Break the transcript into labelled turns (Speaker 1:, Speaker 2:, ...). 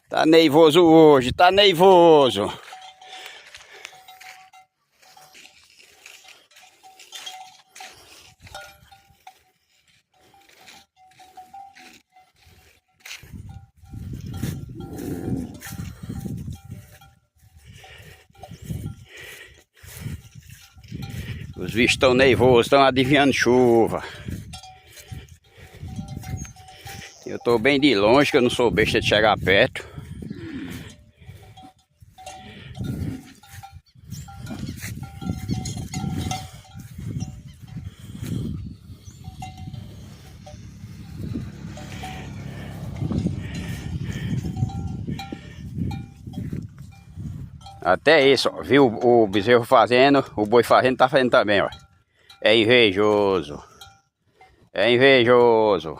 Speaker 1: Tá nervoso hoje, tá nervoso. Os bichos estão nervosos, estão adivinhando chuva. Eu tô bem de longe, que eu não sou besta de chegar perto. Até isso, ó, viu o bezerro fazendo, o boi fazendo, tá fazendo também, ó. É invejoso. É invejoso.